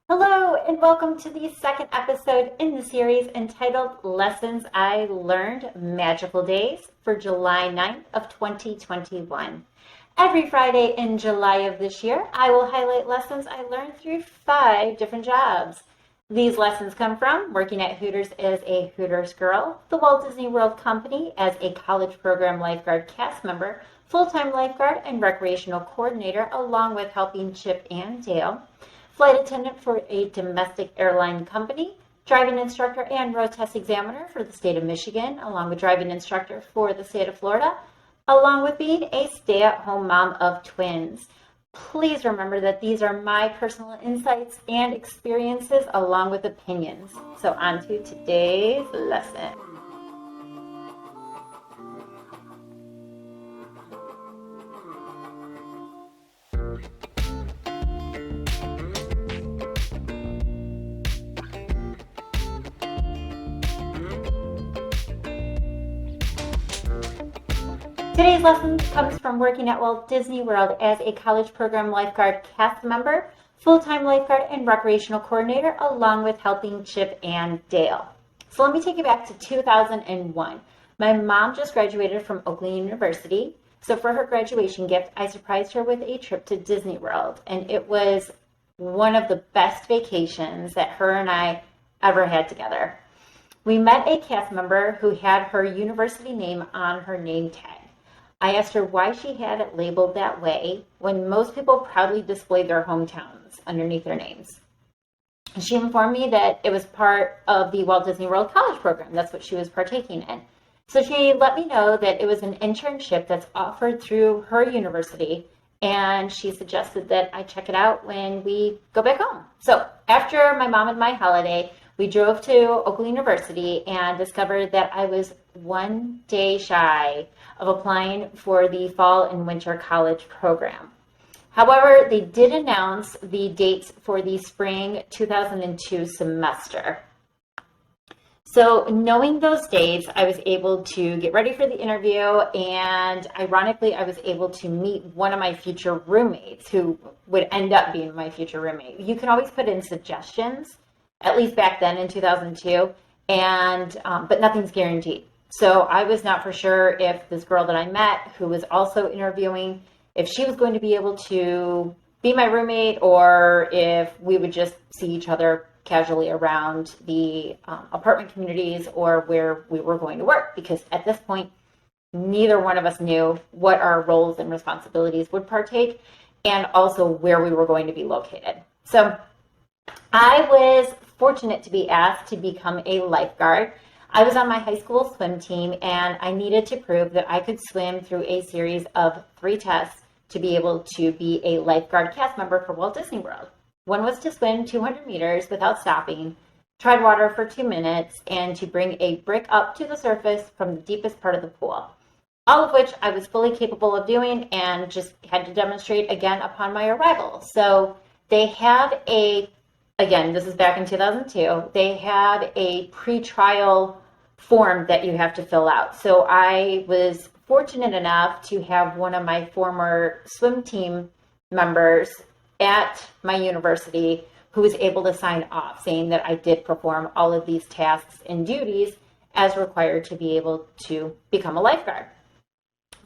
Hello, and welcome to the second episode in the series entitled Lessons I Learned Magical Days for July 9th of 2021. Every Friday in July of this year, I will highlight lessons I learned through 5 different jobs. These lessons come from working at Hooters as a Hooters girl, the Walt Disney World Company as a college program lifeguard cast member, full-time lifeguard and recreational coordinator, along with helping Chip and Dale, flight attendant for a domestic airline company, driving instructor and road test examiner for the state of Michigan, along with driving instructor for the state of Florida, along with being a stay-at-home mom of twins. Please remember that these are my personal insights and experiences along with opinions. So on to today's lesson. Today's lesson comes from working at Walt Disney World as a college program lifeguard cast member, full-time lifeguard and recreational coordinator, along with helping Chip and Dale. So let me take you back to 2001. My mom just graduated from Oakland University. So for her graduation gift, I surprised her with a trip to Disney World. And it was one of the best vacations that her and I ever had together. We met a cast member who had her university name on her name tag. I asked her why she had it labeled that way when most people proudly display their hometowns underneath their names. She informed me that it was part of the Walt Disney World College program. That's what she was partaking in. So she let me know that it was an internship that's offered through her university, and she suggested that I check it out when we go back home. So after my mom and my holiday, we drove to Oakland University and discovered that I was one day shy of applying for the fall and winter college program. However, they did announce the dates for the spring 2002 semester. So knowing those dates, I was able to get ready for the interview, and ironically, I was able to meet one of my future roommates who would end up being my future roommate. You can always put in suggestions, at least back then in 2002, but nothing's guaranteed. So I was not for sure if this girl that I met, who was also interviewing, if she was going to be able to be my roommate or if we would just see each other casually around the apartment communities or where we were going to work. Because at this point, neither one of us knew what our roles and responsibilities would partake and also where we were going to be located. So I was fortunate to be asked to become a lifeguard. I was on my high school swim team, and I needed to prove that I could swim through a series of 3 tests to be able to be a lifeguard cast member for Walt Disney World. One was to swim 200 meters without stopping, tread water for 2 minutes, and to bring a brick up to the surface from the deepest part of the pool. All of which I was fully capable of doing and just had to demonstrate again upon my arrival. So they have again, this is back in 2002, they have a pre-trial form that you have to fill out. So I was fortunate enough to have one of my former swim team members at my university who was able to sign off saying that I did perform all of these tasks and duties as required to be able to become a lifeguard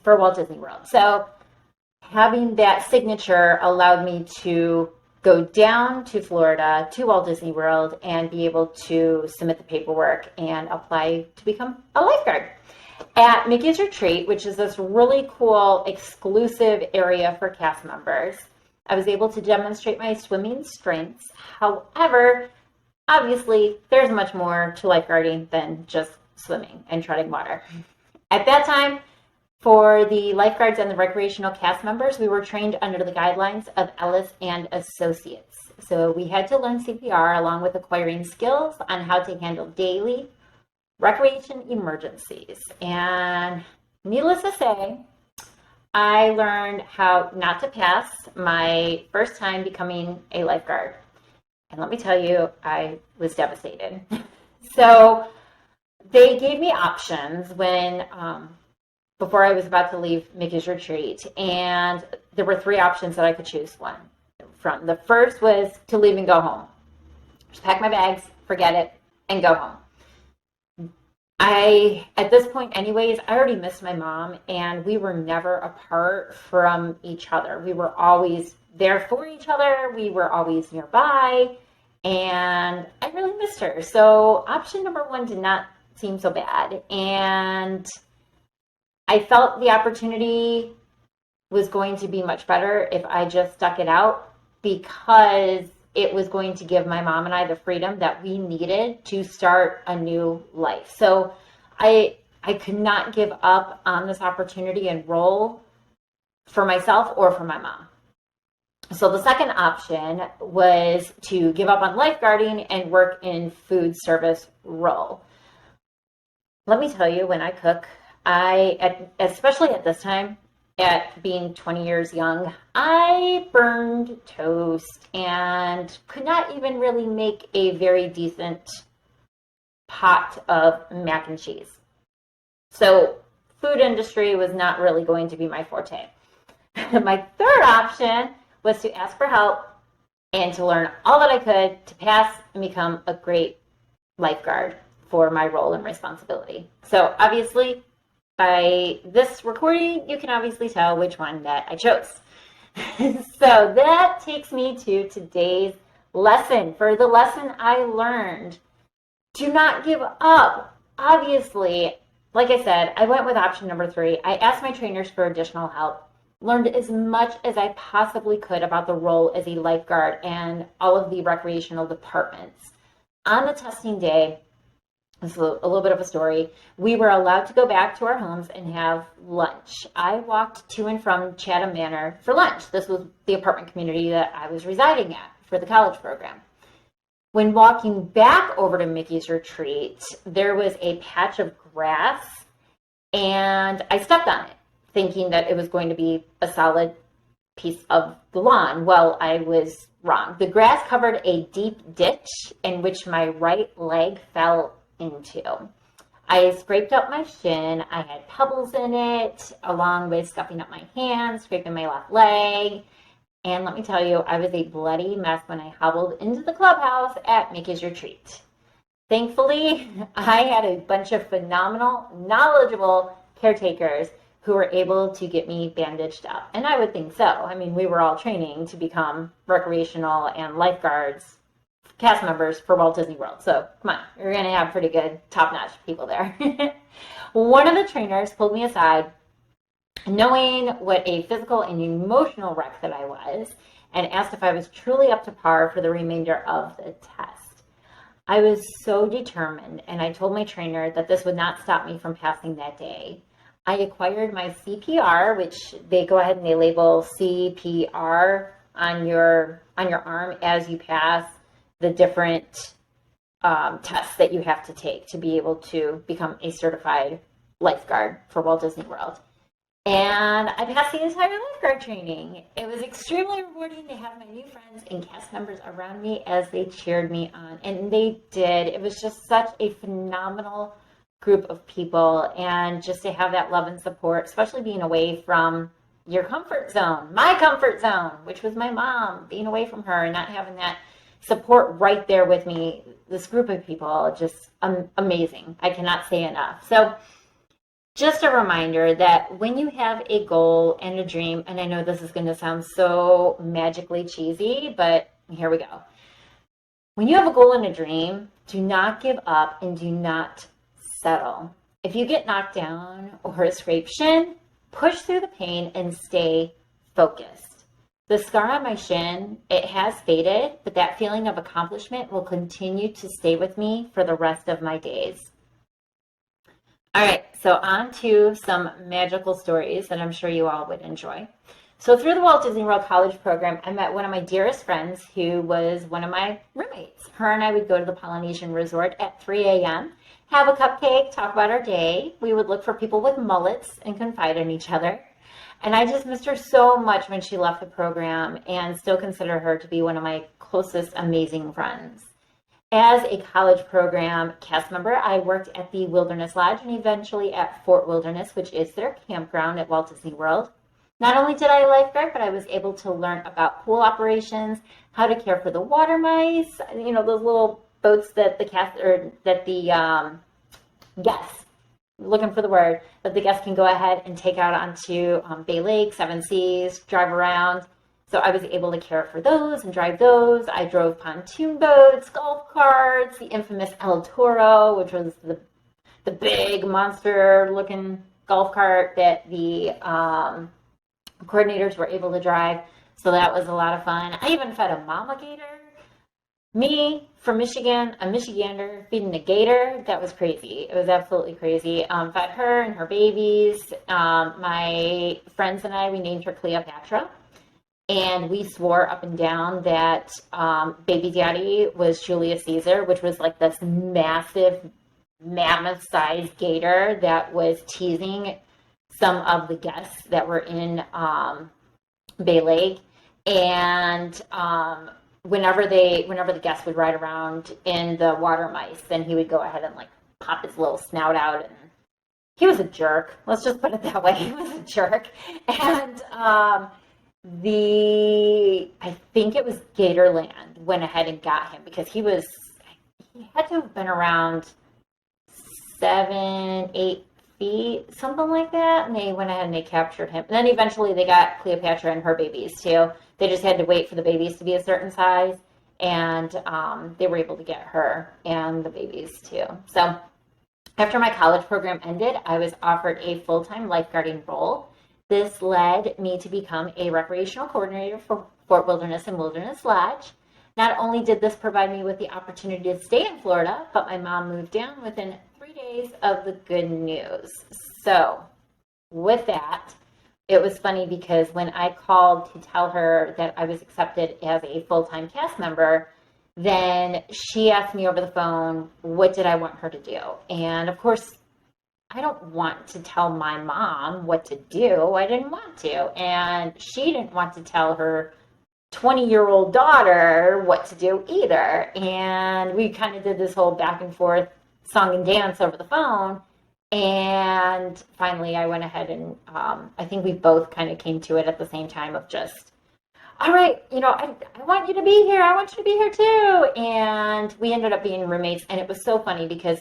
for Walt Disney World. So having that signature allowed me to go down to Florida to Walt Disney World and be able to submit the paperwork and apply to become a lifeguard at Mickey's Retreat, which is this really cool exclusive area for cast members. I was able to demonstrate my swimming strengths. However, obviously, there's much more to lifeguarding than just swimming and treading water. At that time, for the lifeguards and the recreational cast members, we were trained under the guidelines of Ellis and Associates. So we had to learn CPR along with acquiring skills on how to handle daily recreation emergencies. And needless to say, I learned how not to pass my first time becoming a lifeguard. And let me tell you, I was devastated. So they gave me options before I was about to leave Mickey's Retreat, and there were 3 options that I could choose one from. The first was to leave and go home. Just pack my bags, forget it, and go home. At this point anyways, I already missed my mom, and we were never apart from each other. We were always there for each other. We were always nearby, and I really missed her. So option number one did not seem so bad. And I felt the opportunity was going to be much better if I just stuck it out, because it was going to give my mom and I the freedom that we needed to start a new life. So I could not give up on this opportunity and role for myself or for my mom. So the second option was to give up on lifeguarding and work in food service role. Let me tell you, when I cook, especially at this time, at being 20 years young, I burned toast and could not even really make a very decent pot of mac and cheese. So food industry was not really going to be my forte. My third option was to ask for help and to learn all that I could to pass and become a great lifeguard for my role and responsibility. So obviously, by this recording, you can obviously tell which one that I chose. So that takes me to today's lesson. For the lesson I learned, do not give up. Obviously, like I said, I went with option number 3. I asked my trainers for additional help, learned as much as I possibly could about the role as a lifeguard and all of the recreational departments. On the testing day, this is a little bit of a story. We were allowed to go back to our homes and have lunch. I walked to and from Chatham Manor for lunch. This was the apartment community that I was residing at for the college program. When walking back over to Mickey's Retreat, there was a patch of grass, and I stepped on it, thinking that it was going to be a solid piece of the lawn. Well, I was wrong. The grass covered a deep ditch in which my right leg fell into. I scraped up my shin. I had pebbles in it, along with scuffing up my hand, scraping my left leg. And let me tell you, I was a bloody mess when I hobbled into the clubhouse at Mickey's Retreat. Thankfully, I had a bunch of phenomenal, knowledgeable caretakers who were able to get me bandaged up. And I would think so. I mean, we were all training to become recreational and lifeguards, cast members for Walt Disney World. So come on, you're going to have pretty good, top-notch people there. One of the trainers pulled me aside, knowing what a physical and emotional wreck that I was, and asked if I was truly up to par for the remainder of the test. I was so determined, and I told my trainer that this would not stop me from passing that day. I acquired my CPR, which they go ahead and they label CPR on your arm as you pass the different tests that you have to take to be able to become a certified lifeguard for Walt Disney World. And I passed the entire lifeguard training. It was extremely rewarding to have my new friends and cast members around me as they cheered me on. And they did. It was just such a phenomenal group of people. And just to have that love and support, especially being away from your comfort zone, my comfort zone, which was my mom, being away from her and not having that support right there with me. This group of people, just amazing. I cannot say enough. So just a reminder that when you have a goal and a dream, and I know this is going to sound so magically cheesy, but here we go. When you have a goal and a dream, do not give up and do not settle. If you get knocked down or a scraped shin, push through the pain and stay focused. The scar on my shin, it has faded, but that feeling of accomplishment will continue to stay with me for the rest of my days. All right, so on to some magical stories that I'm sure you all would enjoy. So through the Walt Disney World College program, I met one of my dearest friends who was one of my roommates. Her and I would go to the Polynesian Resort at 3 a.m., have a cupcake, talk about our day. We would look for people with mullets and confide in each other. And I just missed her so much when she left the program, and still consider her to be one of my closest, amazing friends. As a college program cast member, I worked at the Wilderness Lodge and eventually at Fort Wilderness, which is their campground at Walt Disney World. Not only did I lifeguard, but I was able to learn about pool operations, how to care for the water mice, those little boats that the cast or that the guests, looking for the word, that the guests can go ahead and take out onto Bay Lake, Seven Seas, drive around. So I was able to care for those and drive those. I drove pontoon boats, golf carts, the infamous El Toro, which was the big monster looking golf cart that the coordinators were able to drive. So that was a lot of fun. I even fed a mama gator. Me from Michigan, a Michigander feeding a gator. That was crazy. It was absolutely crazy. Fed her and her babies. My friends and I, we named her Cleopatra. And we swore up and down that baby daddy was Julius Caesar, which was like this massive, mammoth-sized gator that was teasing some of the guests that were in Bay Lake. And whenever the guests would ride around in the water mice, then he would go ahead and like pop his little snout out, and he was a jerk. Let's just put it that way. He was a jerk. And I think it was Gatorland went ahead and got him because he had to have been around 7, 8 feet, something like that. And they went ahead and they captured him. And then eventually they got Cleopatra and her babies too. They just had to wait for the babies to be a certain size, and they were able to get her and the babies too. So after my college program ended, I was offered a full-time lifeguarding role. This led me to become a recreational coordinator for Fort Wilderness and Wilderness Lodge. Not only did this provide me with the opportunity to stay in Florida, but my mom moved down within 3 days of the good news. So with that, it was funny because when I called to tell her that I was accepted as a full-time cast member, then she asked me over the phone, what did I want her to do? And of course, I don't want to tell my mom what to do. I didn't want to. And she didn't want to tell her 20-year-old daughter what to do either. And we kind of did this whole back and forth song and dance over the phone. And finally, I went ahead and I think we both kind of came to it at the same time of just, all right, I want you to be here. I want you to be here too. And we ended up being roommates. And it was so funny because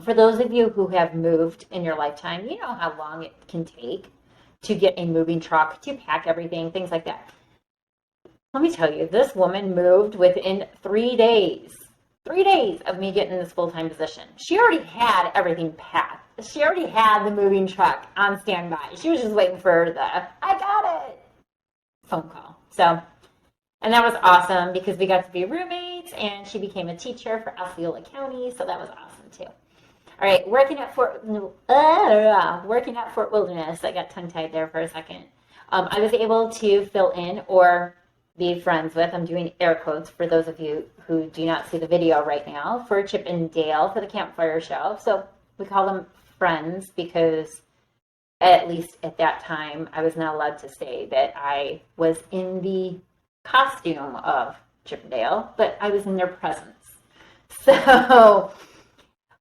for those of you who have moved in your lifetime, you know how long it can take to get a moving truck, to pack everything, things like that. Let me tell you, this woman moved within 3 days. 3 days of me getting this full-time position. She already had everything packed. She already had the moving truck on standby. She was just waiting for I got it phone call. So, and that was awesome because we got to be roommates, and she became a teacher for Osceola County, so that was awesome too. All right, working at Fort Wilderness. I got tongue-tied there for a second. I was able to fill in or be friends with, I'm doing air quotes for those of you who do not see the video right now, for Chip and Dale for the campfire show. So we call them friends because at least at that time, I was not allowed to say that I was in the costume of Chip and Dale, but I was in their presence. So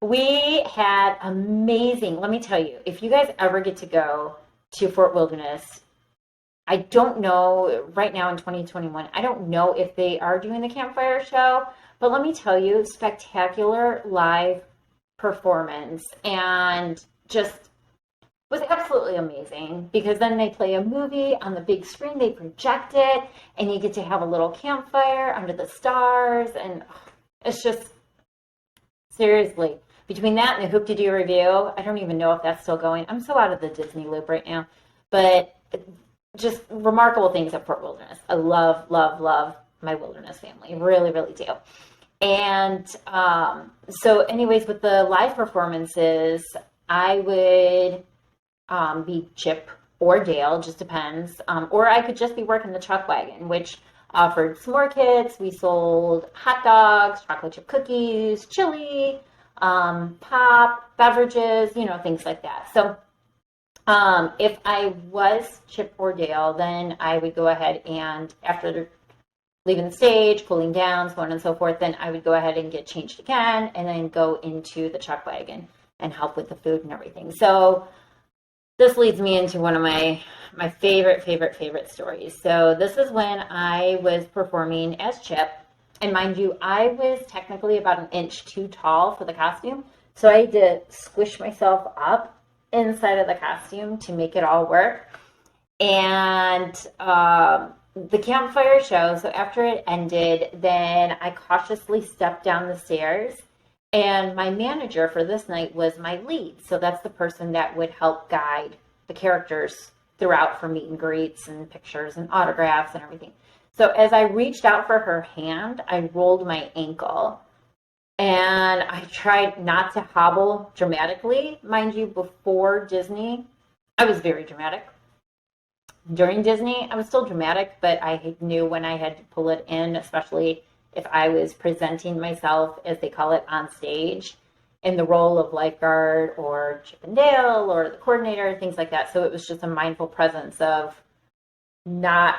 we had amazing, let me tell you, if you guys ever get to go to Fort Wilderness, I don't know, right now in 2021, I don't know if they are doing the campfire show, but let me tell you, spectacular live performance, and just was absolutely amazing because then they play a movie on the big screen, they project it, and you get to have a little campfire under the stars, and it's just, seriously, between that and the Hoop-to-Do review, I don't even know if that's still going. I'm so out of the Disney loop right now, but just remarkable things at Fort Wilderness. I love, love, love my Wilderness family. Really, really do. And so anyways, with the live performances, I would be Chip or Dale, just depends. Or I could just be working the truck wagon, which offered s'more kits. We sold hot dogs, chocolate chip cookies, chili, pop, beverages, things like that. So if I was Chip or Dale, then I would go ahead and after leaving the stage, cooling down, so on and so forth, then I would go ahead and get changed again and then go into the truck wagon and help with the food and everything. So This leads me into one of my favorite stories. So this is when I was performing as Chip. And mind you, I was technically about an inch too tall for the costume. So I had to squish myself up inside of the costume to make it all work. And the campfire show, so after it ended, then I cautiously stepped down the stairs. And my manager for this night was my lead. So that's the person that would help guide the characters throughout for meet and greets and pictures and autographs and everything. So as I reached out for her hand, I rolled my ankle. And I tried not to hobble dramatically. Mind you, before Disney, I was very dramatic. During Disney, I was still dramatic, but I knew when I had to pull it in, especially if I was presenting myself, as they call it, on stage in the role of lifeguard or Chip and Dale or the coordinator, things like that. So it was just a mindful presence of not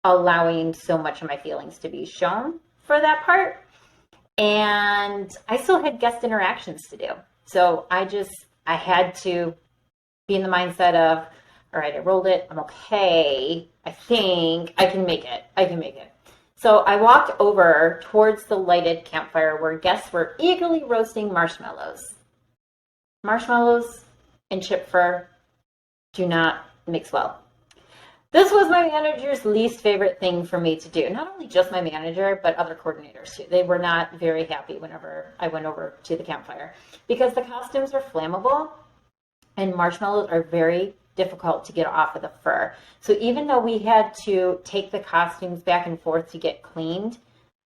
allowing so much of my feelings to be shown for that part. And I still had guest interactions to do. So I had to be in the mindset of, all right, I rolled it. I'm okay. I think I can make it. I can make it. So I walked over towards the lighted campfire where guests were eagerly roasting marshmallows. Marshmallows and chip fur do not mix well. This was my manager's least favorite thing for me to do. Not only just my manager, but other coordinators too. They were not very happy whenever I went over to the campfire because the costumes are flammable and marshmallows are very difficult to get off of the fur. So even though we had to take the costumes back and forth to get cleaned,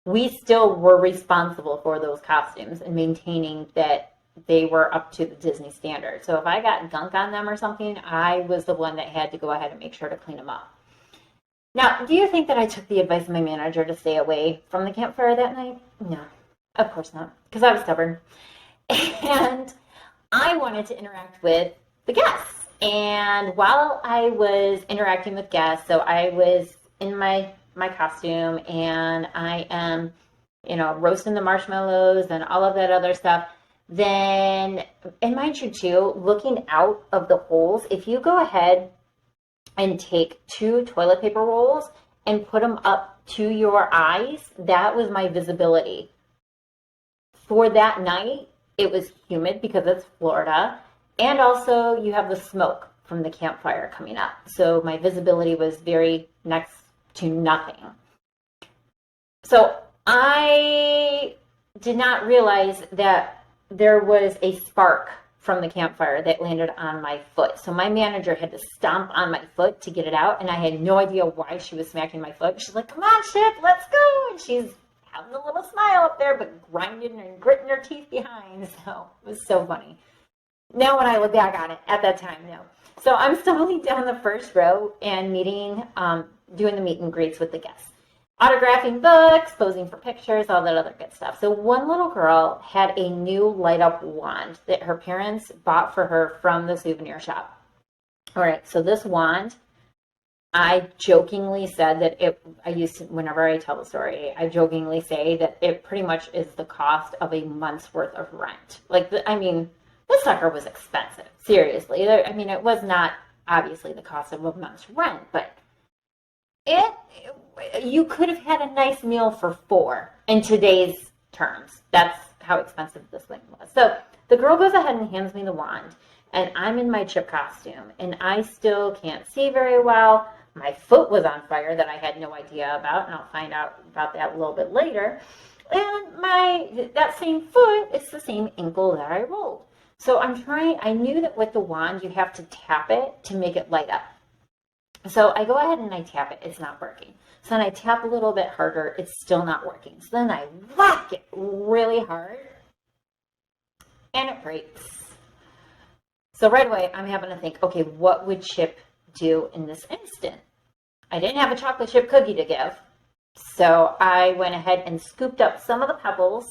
we still were responsible for those costumes and maintaining that they were up to the Disney standard. So if I got gunk on them or something, I was the one that had to go ahead and make sure to clean them up. Now, do you think that I took the advice of my manager to stay away from the campfire that night? No, of course not, because I was stubborn. And I wanted to interact with the guests. And while I was interacting with guests, so I was in my costume and I am, roasting the marshmallows and all of that other stuff. Then, and mind you too, looking out of the holes, if you go ahead and take 2 toilet paper rolls and put them up to your eyes, that was my visibility. For that night, it was humid because it's Florida. And also you have the smoke from the campfire coming up. So my visibility was very next to nothing. So I did not realize that there was a spark from the campfire that landed on my foot. So my manager had to stomp on my foot to get it out. And I had no idea why she was smacking my foot. She's like, come on, Chip, let's go. And she's having a little smile up there, but grinding and gritting her teeth behind. So it was so funny. Now when I look back on it, at that time, no. So I'm stumbling down the first row and doing the meet and greets with the guests. Autographing books, posing for pictures, all that other good stuff. So one little girl had a new light up wand that her parents bought for her from the souvenir shop. All right, so this wand, I jokingly said that whenever I tell the story, I jokingly say that it pretty much is the cost of a month's worth of rent. This sucker was expensive, seriously. It was not obviously the cost of a month's rent, but you could have had a nice meal for 4 in today's terms. That's how expensive this thing was. So the girl goes ahead and hands me the wand, and I'm in my Chip costume, and I still can't see very well. My foot was on fire that I had no idea about, and I'll find out about that a little bit later. And that same foot, it's the same ankle that I rolled. So I knew that with the wand, you have to tap it to make it light up. So I go ahead and I tap it. It's not working. So then I tap a little bit harder. It's still not working. So then I whack it really hard and it breaks. So right away, I'm having to think, okay, what would Chip do in this instant? I didn't have a chocolate chip cookie to give. So I went ahead and scooped up some of the pebbles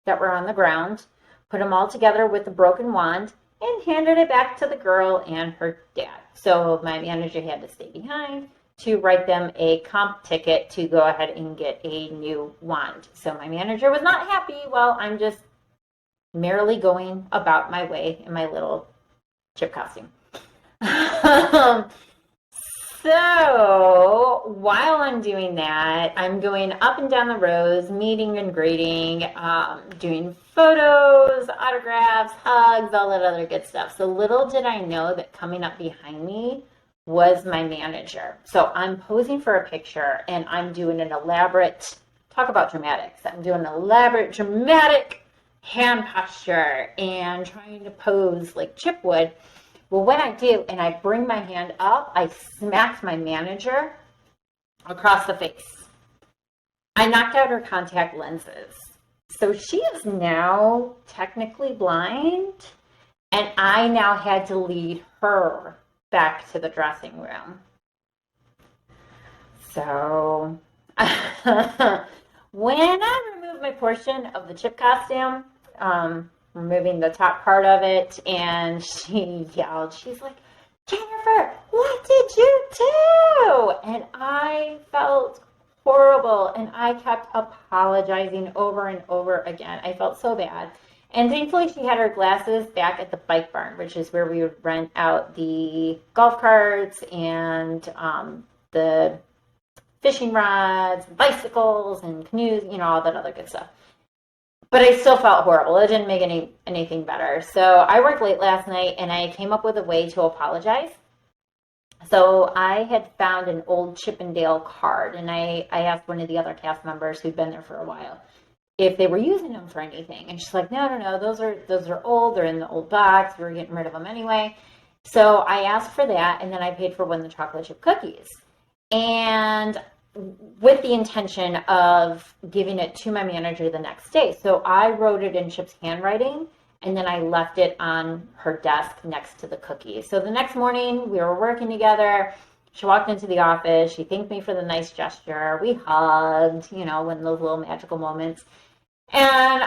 that were on the ground, put them all together with the broken wand, and handed it back to the girl and her dad. So my manager had to stay behind to write them a comp ticket to go ahead and get a new wand. So my manager was not happy while I'm just merrily going about my way in my little Chip costume. Um, So while I'm doing that, I'm going up and down the rows, meeting and greeting, doing photos, autographs, hugs, all that other good stuff. So little did I know that coming up behind me was my manager. So I'm posing for a picture and I'm doing an elaborate, talk about dramatics. I'm doing an elaborate, dramatic hand posture and trying to pose like Chip would. Well, when I do, and I bring my hand up, I smacked my manager across the face. I knocked out her contact lenses. So she is now technically blind, and I now had to lead her back to the dressing room. So when I removed my portion of the Chip costume, removing the top part of it, and she yelled, she's like, Jennifer, what did you do? And I felt horrible, and I kept apologizing over and over again. I felt so bad. And thankfully she had her glasses back at the bike barn, which is where we would rent out the golf carts and the fishing rods, bicycles, and canoes, all that other good stuff. But I still felt horrible. It didn't make anything better. So I worked late last night, and I came up with a way to apologize. So I had found an old Chip and Dale card, and I asked one of the other cast members who'd been there for a while if they were using them for anything. And she's like, no, those are old. They're in the old box. We were getting rid of them anyway. So I asked for that, and then I paid for one of the chocolate chip cookies. And with the intention of giving it to my manager the next day. So I wrote it in Chip's handwriting, and then I left it on her desk next to the cookie. So the next morning, we were working together. She walked into the office. She thanked me for the nice gesture. We hugged, one of those little magical moments. And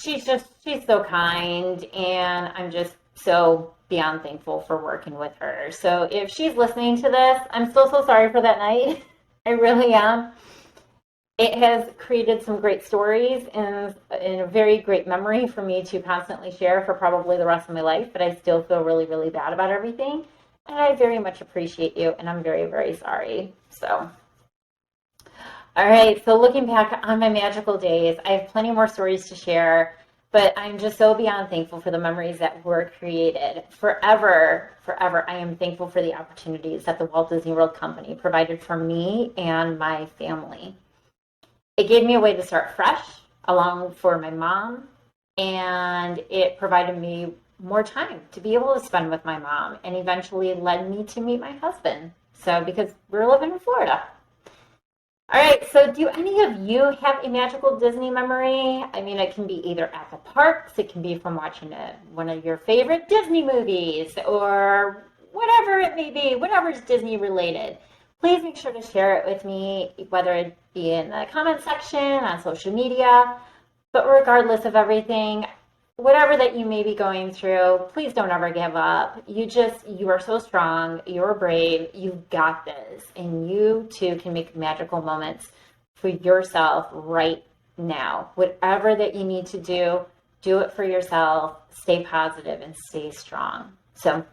she's so kind, and I'm just so beyond thankful for working with her. So if she's listening to this, I'm still so sorry for that night. I really am. It has created some great stories and a very great memory for me to constantly share for probably the rest of my life, but I still feel really, really bad about everything. And I very much appreciate you, and I'm very, very sorry. So, all right, so looking back on my magical days, I have plenty more stories to share, but I'm just so beyond thankful for the memories that were created. Forever, I am thankful for the opportunities that the Walt Disney World Company provided for me and my family. It gave me a way to start fresh, along for my mom, and it provided me more time to be able to spend with my mom, and eventually led me to meet my husband. So, because we're living in Florida. All right, so do any of you have a magical Disney memory? I mean, it can be either at the parks, it can be from watching one of your favorite Disney movies, or whatever it may be, whatever's Disney related. Please make sure to share it with me, whether it be in the comment section, on social media. But regardless of everything, whatever that you may be going through, please don't ever give up. You are so strong, you're brave, you've got this, and you too can make magical moments for yourself right now. Whatever that you need to do it for yourself, stay positive, and stay strong. So,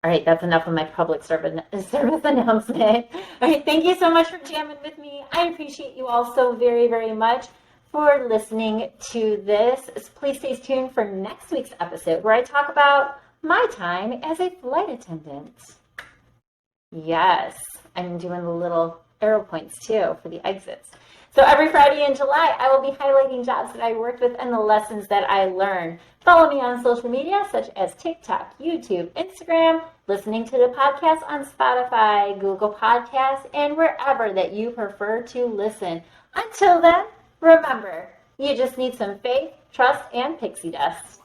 all right, that's enough of my public service announcement. All right, thank you so much for jamming with me. I appreciate you all so very, very much for listening to this. Please stay tuned for next week's episode where I talk about my time as a flight attendant. Yes, I'm doing the little arrow points too for the exits. So every Friday in July, I will be highlighting jobs that I worked with and the lessons that I learned. Follow me on social media such as TikTok, YouTube, Instagram, listening to the podcast on Spotify, Google Podcasts, and wherever that you prefer to listen. Until then, remember, you just need some faith, trust, and pixie dust.